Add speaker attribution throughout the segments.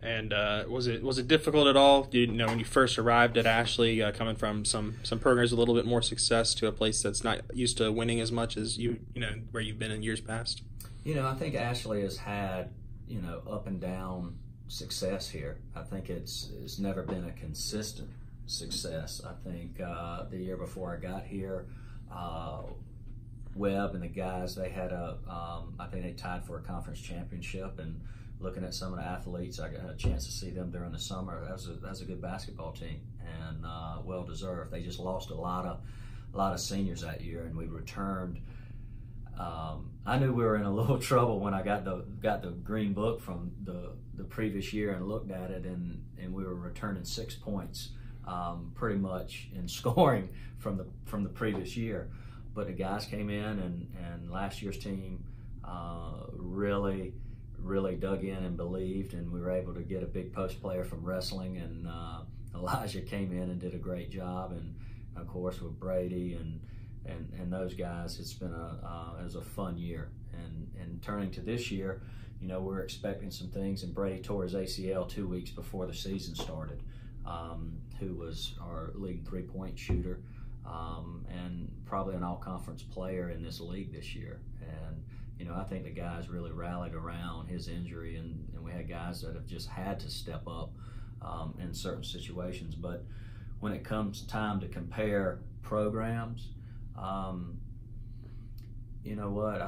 Speaker 1: And was it difficult at all? You know, when you first arrived at Ashley, coming from some programs with a little bit more success to a place that's not used to winning as much as you know where you've been in years past?
Speaker 2: You know, I think Ashley has had, you know, up and down success here. I think it's never been a consistent success. I think the year before I got here, Webb and the guys, they had I think they tied for a conference championship, and looking at some of the athletes, I got a chance to see them during the summer. That was a good basketball team, and well deserved. They just lost a lot of seniors that year, and we returned. I knew we were in a little trouble when I got the green book from the previous year and looked at it, and we were returning 6 points, pretty much in scoring from the previous year. But the guys came in, and last year's team really dug in and believed, and we were able to get a big post player from wrestling, and Elijah came in and did a great job, and of course with Brady and those guys, it's been it was a fun year. And turning to this year, you know, we're expecting some things, and Brady tore his ACL 2 weeks before the season started, who was our league three-point shooter, and probably an all-conference player in this league this year. And you know, I think the guys really rallied around his injury, and we had guys that have just had to step up in certain situations. But when it comes time to compare programs, you know what,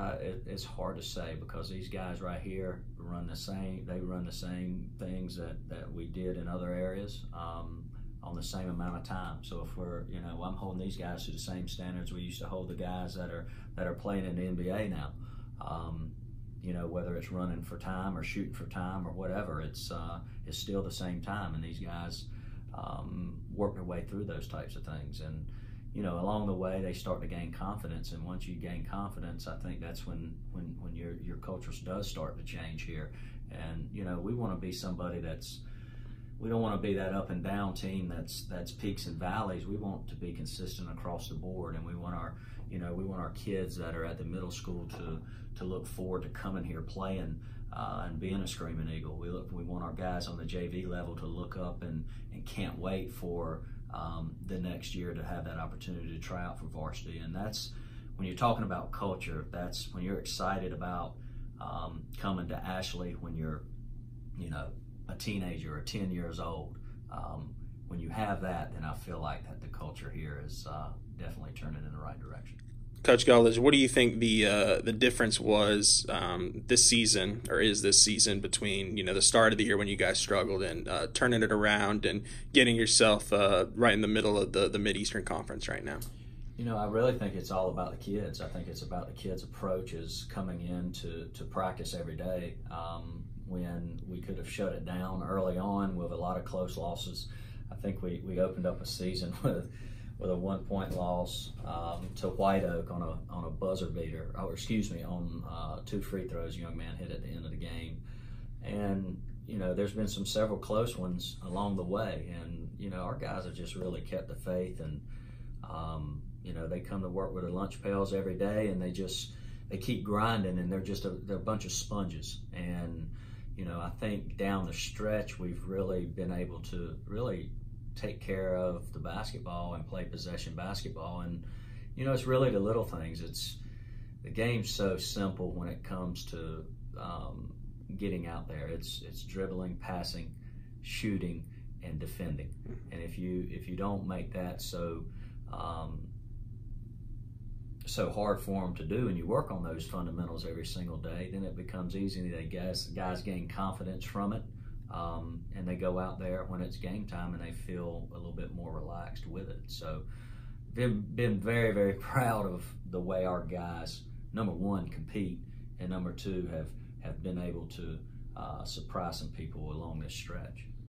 Speaker 2: it's hard to say, because these guys right here run the same things that we did in other areas on the same amount of time. So if we're, you know, I'm holding these guys to the same standards we used to hold the guys that are playing in the NBA now. You know, whether it's running for time or shooting for time or whatever, it's still the same time, and these guys work their way through those types of things. And you know, along the way, they start to gain confidence, and once you gain confidence, I think that's when your culture does start to change here. And you know, we want to be somebody we don't want to be that up and down team that's peaks and valleys. We want to be consistent across the board, and we want our kids that are at the middle school to look forward to coming here, playing and being a Screaming Eagle. We want our guys on the JV level to look up and can't wait for the next year to have that opportunity to try out for varsity. And that's when you're talking about culture. That's when you're excited about coming to Ashley when you're, you know, a teenager or 10 years old. When you have that, then I feel like that the culture here is definitely turning in the right direction.
Speaker 1: Coach Gulledge, what do you think the difference was this season, or is this season, between, you know, the start of the year when you guys struggled and turning it around and getting yourself right in the middle of the Mid-Eastern Conference right now?
Speaker 2: You know, I really think it's all about the kids. I think it's about the kids' approaches coming in to practice every day. When we could have shut it down early on with a lot of close losses. I think we opened up a season with a 1 point loss to White Oak on a buzzer beater, or excuse me, on 2 free throws a young man hit at the end of the game. And you know, there's been several close ones along the way, and you know, our guys have just really kept the faith, and you know, they come to work with their lunch pails every day, and they keep grinding, and they're a bunch of sponges. And you know, I think down the stretch we've really been able to really take care of the basketball and play possession basketball. And you know, it's really the little things. The game's so simple when it comes to getting out there. It's dribbling, passing, shooting, and defending. And if you don't make that so hard for them to do, and you work on those fundamentals every single day, then it becomes easy. Guys gain confidence from it, and they go out there when it's game time and they feel a little bit more relaxed with it. So been very, very proud of the way our guys, number one, compete, and number two, have been able to surprise some people along this stretch.